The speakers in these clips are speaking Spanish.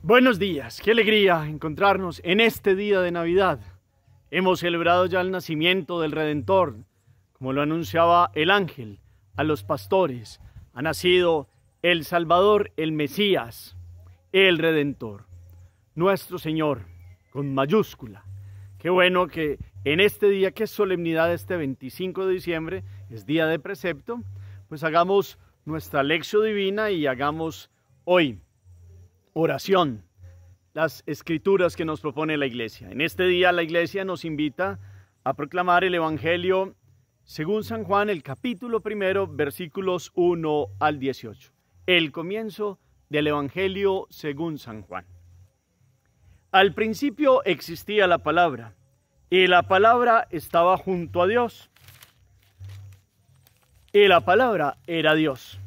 Buenos días, qué alegría encontrarnos en este día de Navidad. Hemos celebrado ya el nacimiento del Redentor, como lo anunciaba el ángel a los pastores. Ha nacido el Salvador, el Mesías, el Redentor, nuestro Señor, con mayúscula. Qué bueno que en este día, que es solemnidad, este 25 de diciembre, es día de precepto, pues hagamos nuestra lección divina y hagamos hoy oración, las escrituras que nos propone la Iglesia. En este día la Iglesia nos invita a proclamar el Evangelio según San Juan, el capítulo 1, versículos 1 al 18. El comienzo del Evangelio según San Juan. Al principio existía la palabra, y la palabra estaba junto a Dios, y la palabra era Dios.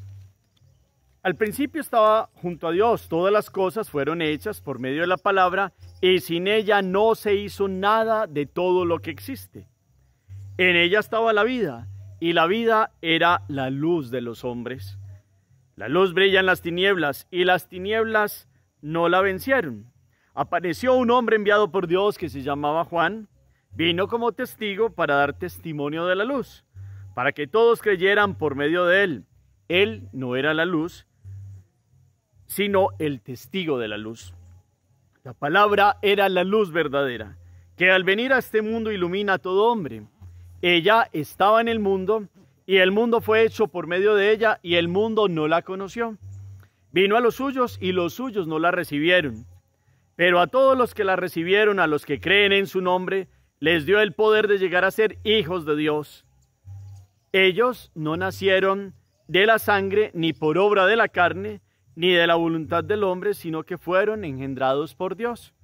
Al principio estaba junto a Dios, todas las cosas fueron hechas por medio de la palabra, y sin ella no se hizo nada de todo lo que existe. En ella estaba la vida, y la vida era la luz de los hombres. La luz brilla en las tinieblas, y las tinieblas no la vencieron. Apareció un hombre enviado por Dios que se llamaba Juan, vino como testigo para dar testimonio de la luz, para que todos creyeran por medio de él. Él no era la luz, sino el testigo de la luz. La palabra era la luz verdadera, que al venir a este mundo ilumina a todo hombre. Ella estaba en el mundo, y el mundo fue hecho por medio de ella, y el mundo no la conoció. Vino a los suyos, y los suyos no la recibieron. Pero a todos los que la recibieron, a los que creen en su nombre, les dio el poder de llegar a ser hijos de Dios. Ellos no nacieron de la sangre, ni por obra de la carne, ni de la voluntad del hombre, sino que fueron engendrados por Dios.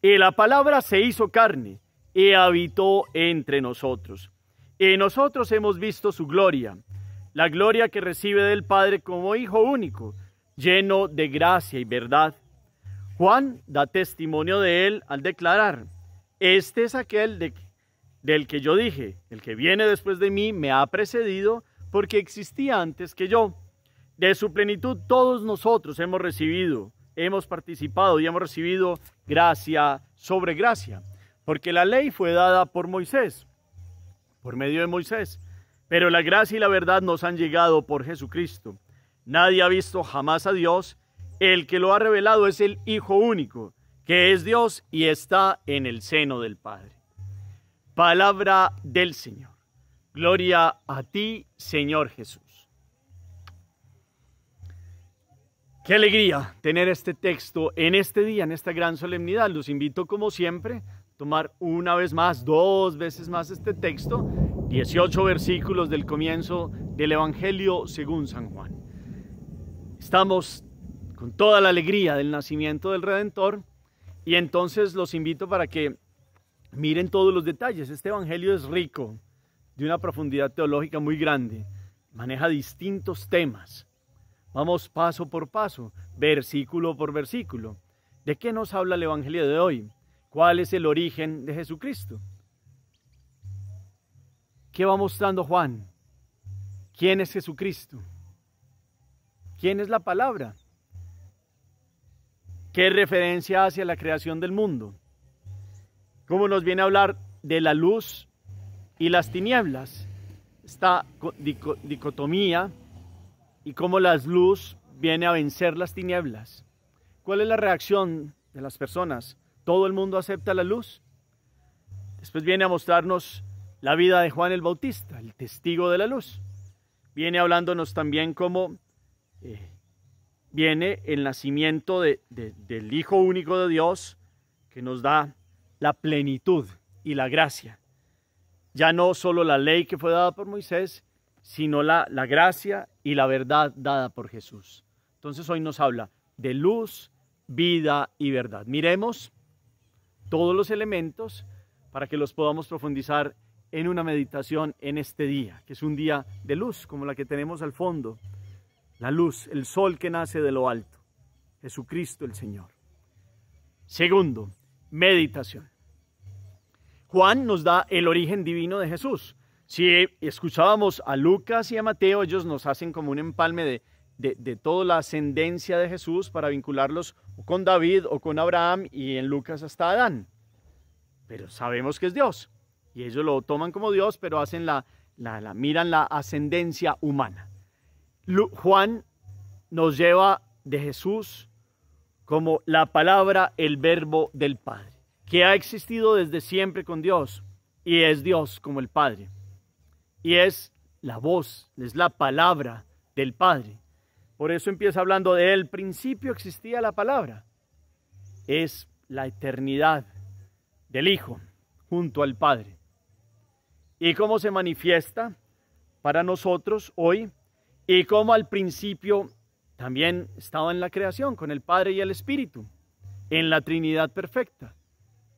Y la palabra se hizo carne, y habitó entre nosotros. Y nosotros hemos visto su gloria, la gloria que recibe del Padre como Hijo único, lleno de gracia y verdad. Juan da testimonio de él al declarar: este es aquel del que yo dije, el que viene después de mí me ha precedido, porque existía antes que yo. De su plenitud todos nosotros hemos recibido, hemos participado y hemos recibido gracia sobre gracia, porque la ley fue dada por Moisés, por medio de Moisés, pero la gracia y la verdad nos han llegado por Jesucristo. Nadie ha visto jamás a Dios. El que lo ha revelado es el Hijo único, que es Dios y está en el seno del Padre. Palabra del Señor. Gloria a ti, Señor Jesús. Qué alegría tener este texto en este día, en esta gran solemnidad. Los invito, como siempre, a tomar una vez más, dos veces más este texto, 18 versículos del comienzo del Evangelio según San Juan. Estamos con toda la alegría del nacimiento del Redentor, y entonces los invito para que miren todos los detalles. Este Evangelio es rico, de una profundidad teológica muy grande, maneja distintos temas. Vamos paso por paso, versículo por versículo. ¿De qué nos habla el Evangelio de hoy? ¿Cuál es el origen de Jesucristo? ¿Qué va mostrando Juan? ¿Quién es Jesucristo? ¿Quién es la palabra? ¿Qué referencia hace a la creación del mundo? ¿Cómo nos viene a hablar de la luz y las tinieblas? Esta dicotomía, y cómo la luz viene a vencer las tinieblas. ¿Cuál es la reacción de las personas? ¿Todo el mundo acepta la luz? Después viene a mostrarnos la vida de Juan el Bautista, el testigo de la luz. Viene hablándonos también cómo viene el nacimiento del Hijo único de Dios, que nos da la plenitud y la gracia. Ya no solo la ley que fue dada por Moisés, sino la gracia y la verdad dada por Jesús. Entonces hoy nos habla de luz, vida y verdad. Miremos todos los elementos para que los podamos profundizar en una meditación en este día, que es un día de luz, como la que tenemos al fondo. La luz, el sol que nace de lo alto, Jesucristo el Señor. Segundo, meditación. Juan nos da el origen divino de Jesús. Si escuchábamos a Lucas y a Mateo, ellos nos hacen como un empalme de toda la ascendencia de Jesús para vincularlos con David o con Abraham y en Lucas hasta Adán. Pero sabemos que es Dios y ellos lo toman como Dios, pero hacen miran la ascendencia humana. Juan nos lleva de Jesús como la palabra, el verbo del Padre, que ha existido desde siempre con Dios y es Dios como el Padre. Y es la voz, es la palabra del Padre. Por eso empieza hablando de el principio existía la palabra. Es la eternidad del Hijo junto al Padre. Y cómo se manifiesta para nosotros hoy y cómo al principio también estaba en la creación con el Padre y el Espíritu, en la Trinidad perfecta.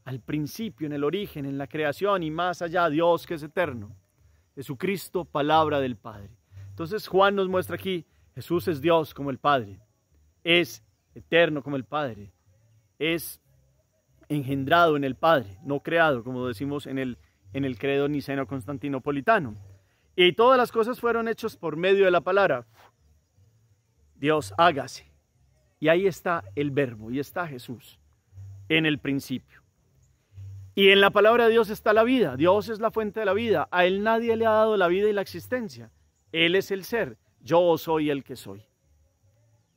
Al principio, en el origen, en la creación y más allá, Dios que es eterno. Jesucristo, palabra del Padre. Entonces Juan nos muestra aquí, Jesús es Dios como el Padre, es eterno como el Padre, es engendrado en el Padre, no creado, como decimos en el credo niceno-constantinopolitano. Y todas las cosas fueron hechas por medio de la palabra. Dios, hágase. Y ahí está el verbo, y está Jesús en el principio. Y en la palabra de Dios está la vida. Dios es la fuente de la vida. A Él nadie le ha dado la vida y la existencia. Él es el ser. Yo soy el que soy.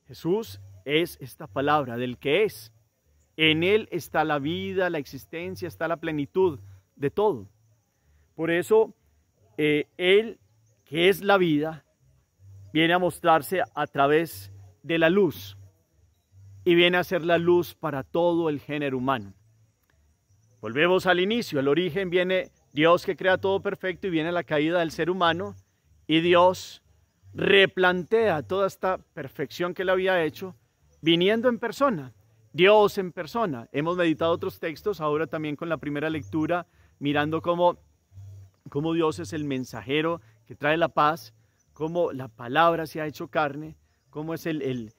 Jesús es esta palabra del que es. En Él está la vida, la existencia, está la plenitud de todo. Por eso, Él, que es la vida, viene a mostrarse a través de la luz. Y viene a ser la luz para todo el género humano. Volvemos al inicio, el origen viene Dios que crea todo perfecto y viene la caída del ser humano y Dios replantea toda esta perfección que él había hecho viniendo en persona, Dios en persona. Hemos meditado otros textos, ahora también con la primera lectura, mirando cómo Dios es el mensajero que trae la paz, cómo la palabra se ha hecho carne, cómo es el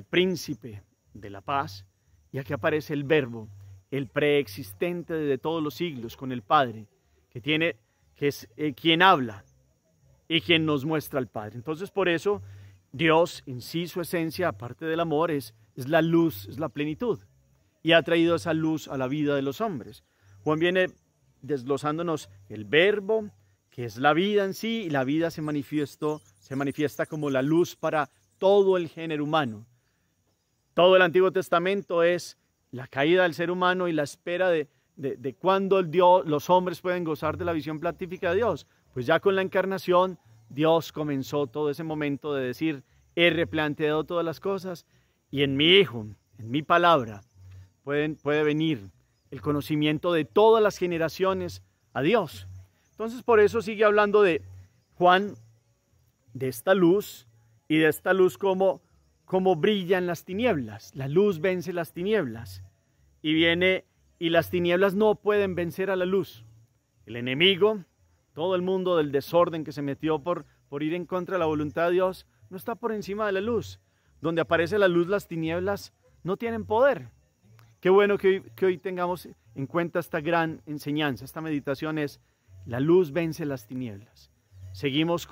príncipe de la paz, y aquí aparece el verbo, el preexistente de todos los siglos con el Padre, que es quien habla y quien nos muestra al Padre. Entonces por eso Dios en sí, su esencia, aparte del amor, es la luz, es la plenitud, y ha traído esa luz a la vida de los hombres. Juan viene desglosándonos el verbo, que es la vida en sí, y la vida se manifiesta como la luz para todo el género humano. Todo el Antiguo Testamento es la caída del ser humano y la espera de cuándo los hombres pueden gozar de la visión beatífica de Dios. Pues ya con la encarnación, Dios comenzó todo ese momento de decir, he replanteado todas las cosas y en mi Hijo, en mi palabra, puede venir el conocimiento de todas las generaciones a Dios. Entonces por eso sigue hablando de Juan, de esta luz y de esta luz como brillan las tinieblas. La luz vence las tinieblas y las tinieblas no pueden vencer a la luz. El enemigo, todo el mundo del desorden que se metió por ir en contra de la voluntad de Dios, no está por encima de la luz. Donde aparece la luz, las tinieblas no tienen poder. Qué bueno que hoy tengamos en cuenta esta gran enseñanza. Esta meditación es, la luz vence las tinieblas. Seguimos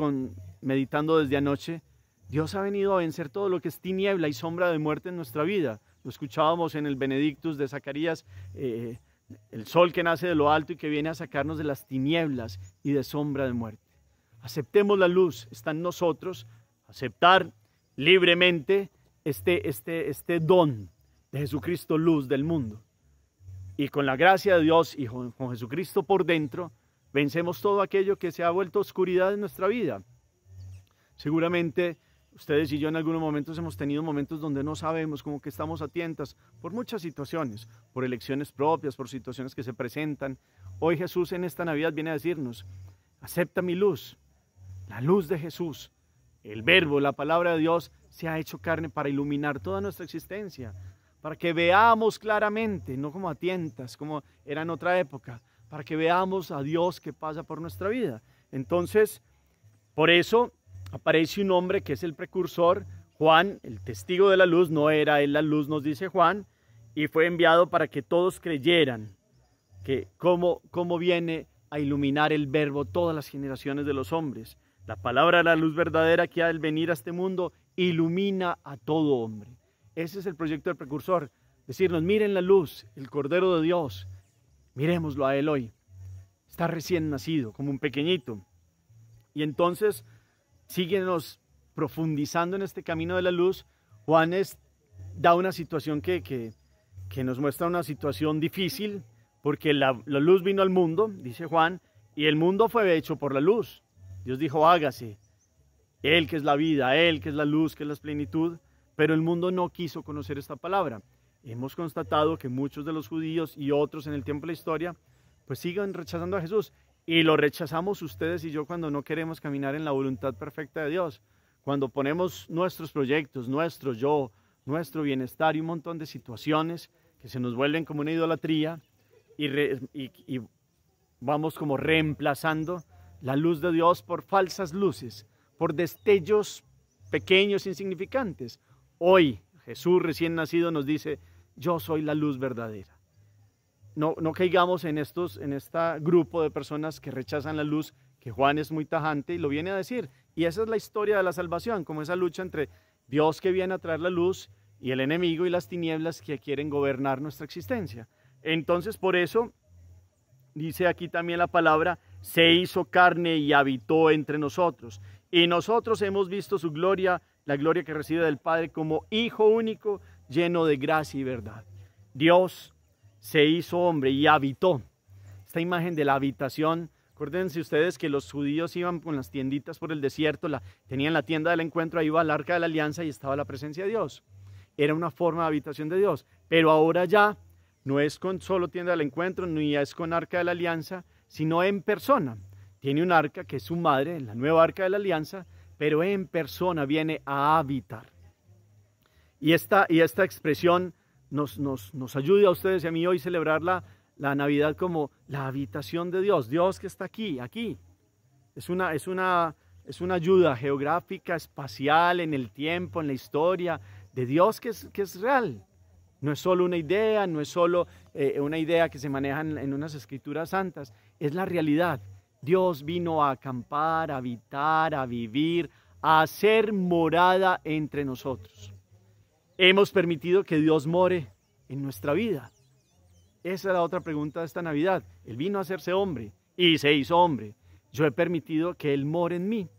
meditando desde anoche. Dios ha venido a vencer todo lo que es tiniebla y sombra de muerte en nuestra vida. Lo escuchábamos en el Benedictus de Zacarías, el sol que nace de lo alto y que viene a sacarnos de las tinieblas y de sombra de muerte. Aceptemos la luz, está en nosotros, aceptar libremente este don de Jesucristo, luz del mundo. Y con la gracia de Dios y con Jesucristo por dentro, vencemos todo aquello que se ha vuelto oscuridad en nuestra vida. Seguramente ustedes y yo en algunos momentos hemos tenido momentos donde no sabemos, como que estamos a tientas por muchas situaciones, por elecciones propias, por situaciones que se presentan. Hoy Jesús en esta Navidad viene a decirnos, acepta mi luz, la luz de Jesús. El verbo, la palabra de Dios se ha hecho carne para iluminar toda nuestra existencia, para que veamos claramente, no como a tientas, como era en otra época, para que veamos a Dios que pasa por nuestra vida. Entonces, por eso aparece un hombre que es el precursor, Juan, el testigo de la luz, no era él la luz, nos dice Juan, y fue enviado para que todos creyeran que cómo viene a iluminar el verbo todas las generaciones de los hombres. La palabra de la luz verdadera que ha de venir a este mundo ilumina a todo hombre. Ese es el proyecto del precursor. Decirnos, miren la luz, el Cordero de Dios. Miremoslo a Él hoy. Está recién nacido, como un pequeñito. Y entonces, síguenos profundizando en este camino de la luz. Juan da una situación que nos muestra una situación difícil, porque la luz vino al mundo, dice Juan, y el mundo fue hecho por la luz. Dios dijo, hágase. Él que es la vida, Él que es la luz, que es la plenitud, pero el mundo no quiso conocer esta palabra. Hemos constatado que muchos de los judíos y otros en el tiempo de la historia, pues siguen rechazando a Jesús. Y lo rechazamos ustedes y yo cuando no queremos caminar en la voluntad perfecta de Dios. Cuando ponemos nuestros proyectos, nuestro yo, nuestro bienestar y un montón de situaciones que se nos vuelven como una idolatría y vamos como reemplazando la luz de Dios por falsas luces, por destellos pequeños, insignificantes. Hoy Jesús recién nacido nos dice, yo soy la luz verdadera. No caigamos en este grupo de personas que rechazan la luz, que Juan es muy tajante y lo viene a decir. Y esa es la historia de la salvación, como esa lucha entre Dios que viene a traer la luz y el enemigo y las tinieblas que quieren gobernar nuestra existencia. Entonces, por eso, dice aquí también la palabra, se hizo carne y habitó entre nosotros. Y nosotros hemos visto su gloria, la gloria que recibe del Padre como Hijo único, lleno de gracia y verdad. Dios se hizo hombre y habitó. Esta imagen de la habitación, acuérdense ustedes que los judíos iban con las tienditas por el desierto, tenían la tienda del encuentro, ahí iba el arca de la alianza y estaba la presencia de Dios. Era una forma de habitación de Dios, pero ahora ya no es con solo tienda del encuentro, ni es con arca de la alianza, sino en persona. Tiene un arca que es su madre, la nueva arca de la alianza, pero en persona viene a habitar. Y esta expresión nos ayuda a ustedes y a mí hoy celebrar la Navidad como la habitación de Dios. Dios que está aquí. Es una ayuda geográfica, espacial, en el tiempo, en la historia, de Dios que es real. No es solo una idea, no es solo una idea que se maneja en unas escrituras santas, es la realidad. Dios vino a acampar, a habitar, a vivir, a hacer morada entre nosotros. Hemos permitido que Dios more en nuestra vida. Esa es la otra pregunta de esta Navidad. Él vino a hacerse hombre y se hizo hombre. Yo he permitido que Él more en mí.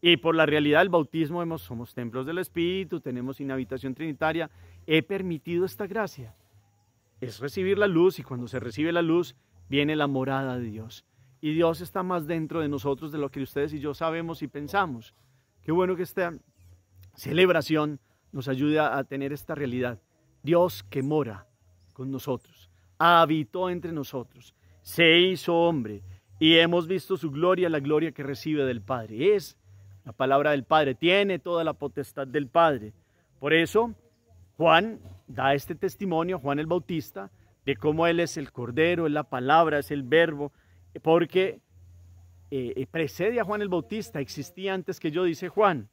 Y por la realidad del bautismo somos templos del Espíritu, tenemos inhabitación trinitaria. He permitido esta gracia. Es recibir la luz y cuando se recibe la luz viene la morada de Dios. Y Dios está más dentro de nosotros de lo que ustedes y yo sabemos y pensamos. Qué bueno que esta celebración nos ayude a tener esta realidad. Dios que mora con nosotros, habitó entre nosotros, se hizo hombre y hemos visto su gloria, la gloria que recibe del Padre. Es la palabra del Padre, tiene toda la potestad del Padre. Por eso Juan da este testimonio, Juan el Bautista, de cómo Él es el Cordero, es la palabra, es el verbo, porque precede a Juan el Bautista, existía antes que yo, dice Juan.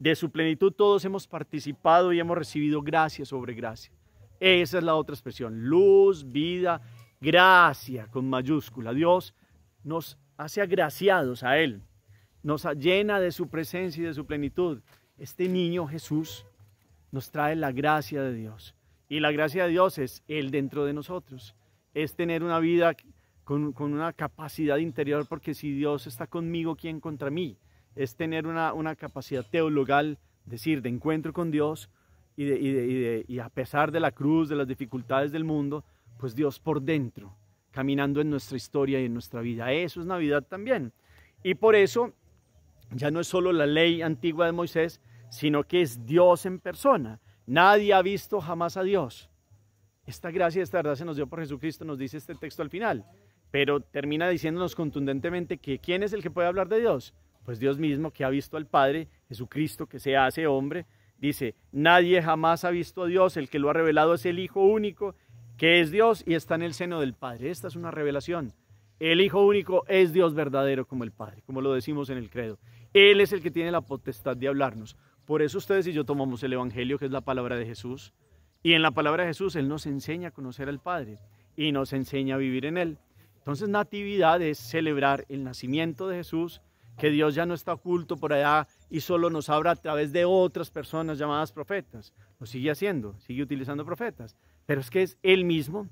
De su plenitud todos hemos participado y hemos recibido gracia sobre gracia. Esa es la otra expresión, luz, vida, gracia con mayúscula. Dios nos hace agraciados a Él, nos llena de su presencia y de su plenitud. Este niño Jesús nos trae la gracia de Dios. Y la gracia de Dios es Él dentro de nosotros. Es tener una vida con una capacidad interior, porque si Dios está conmigo, ¿quién contra mí? Es tener una capacidad teologal, decir, de encuentro con Dios y a pesar de la cruz, de las dificultades del mundo, pues Dios por dentro, caminando en nuestra historia y en nuestra vida. Eso es Navidad también. Y por eso ya no es solo la ley antigua de Moisés, sino que es Dios en persona. Nadie ha visto jamás a Dios. Esta gracia, esta verdad se nos dio por Jesucristo, nos dice este texto al final, pero termina diciéndonos contundentemente que ¿quién es el que puede hablar de Dios? Pues Dios mismo, que ha visto al Padre, Jesucristo que se hace hombre. Dice, nadie jamás ha visto a Dios, el que lo ha revelado es el Hijo único, que es Dios y está en el seno del Padre. Esta es una revelación. El Hijo único es Dios verdadero como el Padre, como lo decimos en el credo. Él es el que tiene la potestad de hablarnos. Por eso ustedes y yo tomamos el Evangelio, que es la palabra de Jesús, y en la palabra de Jesús Él nos enseña a conocer al Padre y nos enseña a vivir en Él. Entonces, Natividad es celebrar el nacimiento de Jesús, que Dios ya no está oculto por allá y solo nos habla a través de otras personas llamadas profetas. Lo sigue haciendo, sigue utilizando profetas, pero es que es Él mismo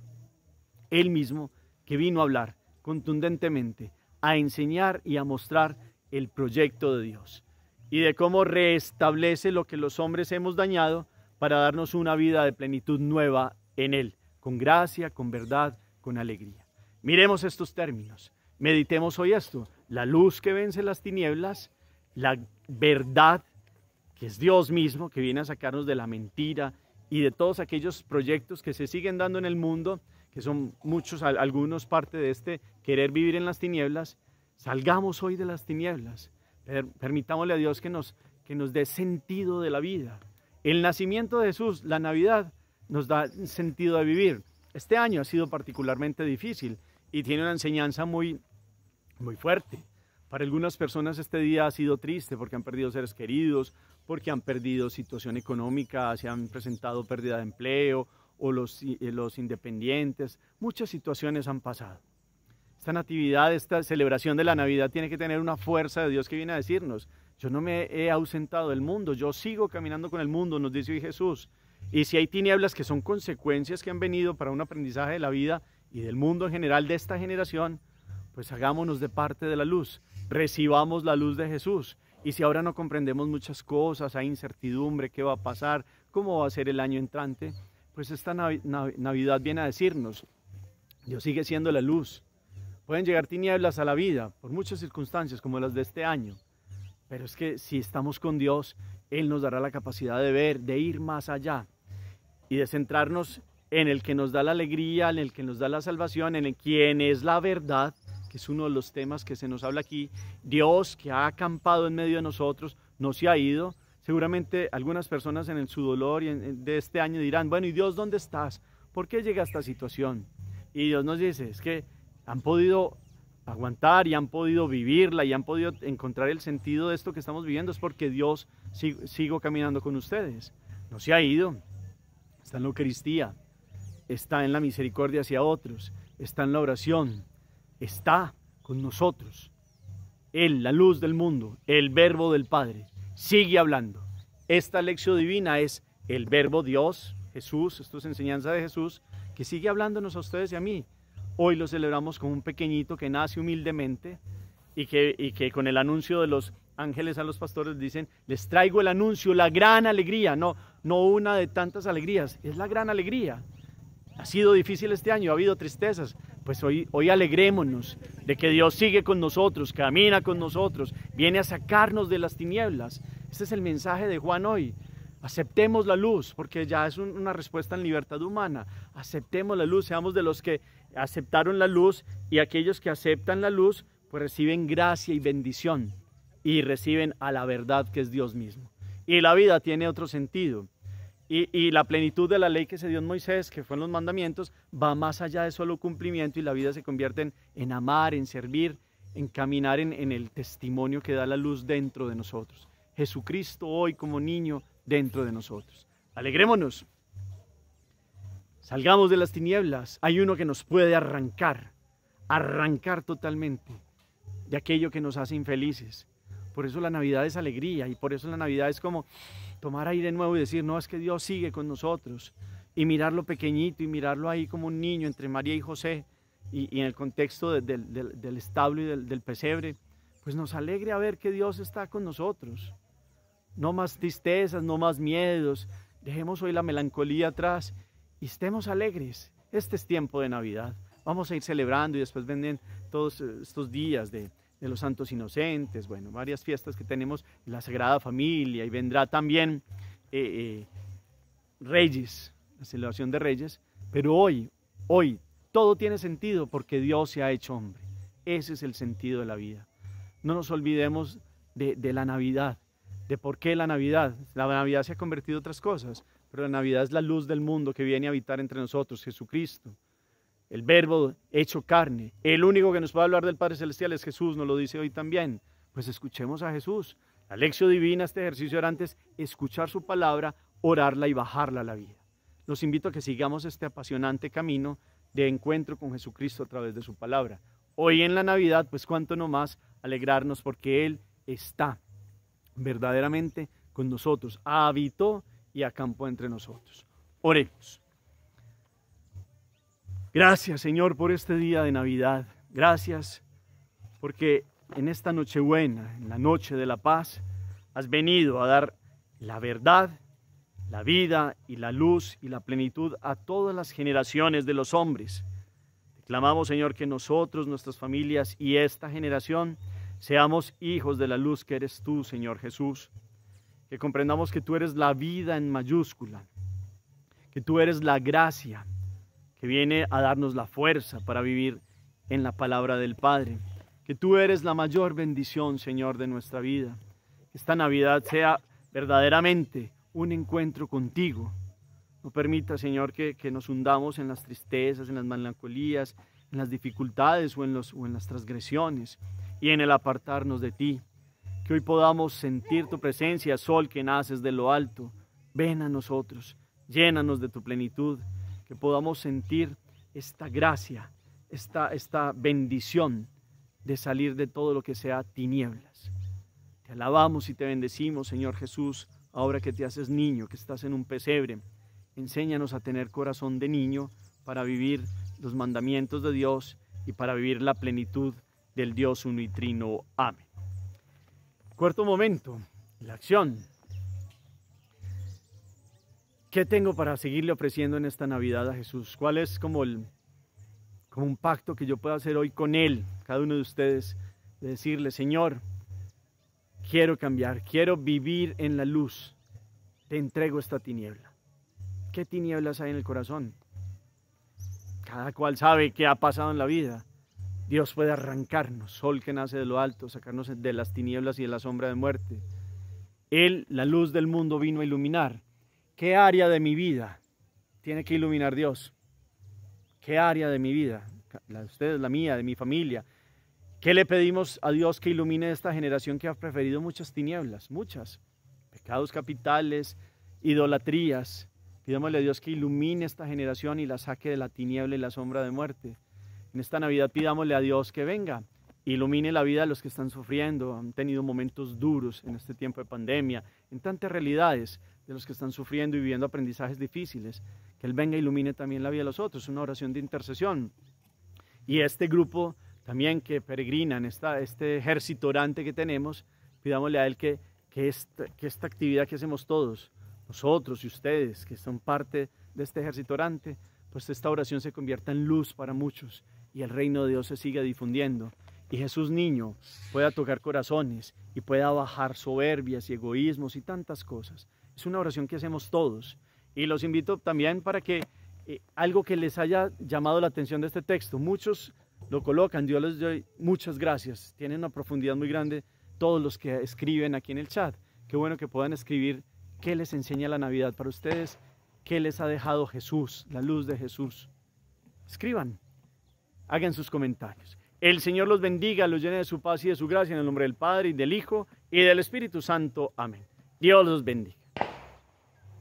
que vino a hablar contundentemente, a enseñar y a mostrar el proyecto de Dios y de cómo restablece lo que los hombres hemos dañado para darnos una vida de plenitud nueva en Él, con gracia, con verdad, con alegría. Miremos estos términos, meditemos hoy esto: la luz que vence las tinieblas, la verdad que es Dios mismo, que viene a sacarnos de la mentira y de todos aquellos proyectos que se siguen dando en el mundo, que son muchos, algunos parte de este querer vivir en las tinieblas. Salgamos hoy de las tinieblas, permitámosle a Dios que nos dé sentido de la vida. El nacimiento de Jesús, la Navidad, nos da sentido de vivir. Este año ha sido particularmente difícil y tiene una enseñanza muy fuerte. Para algunas personas este día ha sido triste porque han perdido seres queridos, porque han perdido situación económica, se han presentado pérdida de empleo o los independientes. Muchas situaciones han pasado. Esta natividad, esta celebración de la Navidad tiene que tener una fuerza de Dios que viene a decirnos: yo no me he ausentado del mundo, yo sigo caminando con el mundo, nos dice hoy Jesús. Y si hay tinieblas que son consecuencias que han venido para un aprendizaje de la vida y del mundo en general de esta generación, pues hagámonos de parte de la luz, recibamos la luz de Jesús. Y si ahora no comprendemos muchas cosas, hay incertidumbre, qué va a pasar, cómo va a ser el año entrante, pues esta Navidad viene a decirnos: Dios sigue siendo la luz. Pueden llegar tinieblas a la vida por muchas circunstancias como las de este año, pero es que si estamos con Dios, Él nos dará la capacidad de ver, de ir más allá y de centrarnos en el que nos da la alegría, en el que nos da la salvación, en el quien es la verdad, que es uno de los temas que se nos habla aquí. Dios, que ha acampado en medio de nosotros, no se ha ido. Seguramente algunas personas en su dolor de este año dirán: bueno, ¿y Dios dónde estás? ¿Por qué llega esta situación? Y Dios nos dice: es que han podido aguantar y han podido vivirla y han podido encontrar el sentido de esto que estamos viviendo, es porque Dios sigo caminando con ustedes. No se ha ido, está en la Eucaristía, está en la misericordia hacia otros, está en la oración, está con nosotros. Él, la luz del mundo, el verbo del Padre, sigue hablando. Esta lección divina es el verbo Dios, Jesús, esto es enseñanza de Jesús, que sigue hablándonos a ustedes y a mí. Hoy lo celebramos como un pequeñito que nace humildemente y que con el anuncio de los ángeles a los pastores dicen: les traigo el anuncio, la gran alegría, no una de tantas alegrías, es la gran alegría. Ha sido difícil este año, ha habido tristezas, pues hoy alegrémonos de que Dios sigue con nosotros, camina con nosotros, viene a sacarnos de las tinieblas. Este es el mensaje de Juan hoy. Aceptemos la luz, porque ya es una respuesta en libertad humana. Aceptemos la luz, seamos de los que aceptaron la luz, y aquellos que aceptan la luz, pues reciben gracia y bendición, y reciben a la verdad que es Dios mismo. Y la vida tiene otro sentido. Y la plenitud de la ley que se dio en Moisés, que fueron los mandamientos, va más allá de solo cumplimiento, y la vida se convierte en amar, en servir, en caminar en el testimonio que da la luz dentro de nosotros. Jesucristo hoy como niño dentro de nosotros. Alegrémonos. Salgamos de las tinieblas. Hay uno que nos puede arrancar totalmente de aquello que nos hace infelices. Por eso la Navidad es alegría, y por eso la Navidad es como tomar aire nuevo y decir: no, es que Dios sigue con nosotros, y mirarlo pequeñito y mirarlo ahí como un niño entre María y José, y en el contexto del establo y del pesebre, pues nos alegre a ver que Dios está con nosotros. No más tristezas, no más miedos. Dejemos hoy la melancolía atrás y estemos alegres. Este es tiempo de Navidad. Vamos a ir celebrando, y después vienen todos estos días de los santos inocentes, bueno, varias fiestas que tenemos en la Sagrada Familia, y vendrá también Reyes, la celebración de Reyes. Pero hoy todo tiene sentido porque Dios se ha hecho hombre. Ese es el sentido de la vida. No nos olvidemos de la Navidad, de por qué la Navidad. La Navidad se ha convertido en otras cosas, pero la Navidad es la luz del mundo que viene a habitar entre nosotros, Jesucristo. El verbo hecho carne, el único que nos puede hablar del Padre Celestial es Jesús, nos lo dice hoy también. Pues escuchemos a Jesús. La lección divina, este ejercicio orante, es escuchar su palabra, orarla y bajarla a la vida. Los invito a que sigamos este apasionante camino de encuentro con Jesucristo a través de su palabra. Hoy en la Navidad, pues cuánto no más alegrarnos porque Él está verdaderamente con nosotros, habitó y acampó entre nosotros. Oremos. Gracias, Señor, por este día de Navidad. Gracias porque en esta Nochebuena, en la noche de la paz, has venido a dar la verdad, la vida y la luz y la plenitud a todas las generaciones de los hombres. Te clamamos, Señor, que nosotros, nuestras familias y esta generación seamos hijos de la luz que eres tú, Señor Jesús. Que comprendamos que tú eres la vida en mayúscula, que tú eres la gracia que viene a darnos la fuerza para vivir en la palabra del Padre, que tú eres la mayor bendición, Señor, de nuestra vida. Que esta Navidad sea verdaderamente un encuentro contigo. No permita, Señor, que nos hundamos en las tristezas, en las melancolías, en las dificultades o en las transgresiones y en el apartarnos de ti. Que hoy podamos sentir tu presencia, sol que naces de lo alto. Ven a nosotros, llénanos de tu plenitud. Que podamos sentir esta gracia, esta bendición de salir de todo lo que sea tinieblas. Te alabamos y te bendecimos, Señor Jesús, ahora que te haces niño, que estás en un pesebre. Enséñanos a tener corazón de niño para vivir los mandamientos de Dios y para vivir la plenitud del Dios uno y trino. Amén. Cuarto momento, la acción. ¿Qué tengo para seguirle ofreciendo en esta Navidad a Jesús? ¿Cuál es como un pacto que yo pueda hacer hoy con Él, cada uno de ustedes, de decirle, Señor, quiero cambiar, quiero vivir en la luz, te entrego esta tiniebla? ¿Qué tinieblas hay en el corazón? Cada cual sabe qué ha pasado en la vida. Dios puede arrancarnos, sol que nace de lo alto, sacarnos de las tinieblas y de la sombra de muerte. Él, la luz del mundo, vino a iluminar. ¿Qué área de mi vida tiene que iluminar Dios? ¿Qué área de mi vida? La de ustedes, la mía, de mi familia. ¿Qué le pedimos a Dios que ilumine esta generación que ha preferido muchas tinieblas? Muchas. Pecados capitales, idolatrías. Pidámosle a Dios que ilumine esta generación y la saque de la tiniebla y la sombra de muerte. En esta Navidad pidámosle a Dios que venga, ilumine la vida de los que están sufriendo, han tenido momentos duros en este tiempo de pandemia, en tantas realidades de los que están sufriendo y viviendo aprendizajes difíciles, que Él venga e ilumine también la vida de los otros, una oración de intercesión. Y este grupo también que peregrinan, este ejército orante que tenemos, pidámosle a Él que esta actividad que hacemos todos, nosotros y ustedes, que son parte de este ejército orante, pues esta oración se convierta en luz para muchos y el reino de Dios se siga difundiendo. Y Jesús niño pueda tocar corazones y pueda bajar soberbias y egoísmos y tantas cosas. Es una oración que hacemos todos. Y los invito también para que algo que les haya llamado la atención de este texto, muchos lo colocan, Dios les doy muchas gracias. Tienen una profundidad muy grande todos los que escriben aquí en el chat. Qué bueno que puedan escribir qué les enseña la Navidad para ustedes, qué les ha dejado Jesús, la luz de Jesús. Escriban, hagan sus comentarios. El Señor los bendiga, los llene de su paz y de su gracia en el nombre del Padre y del Hijo y del Espíritu Santo. Amén. Dios los bendiga.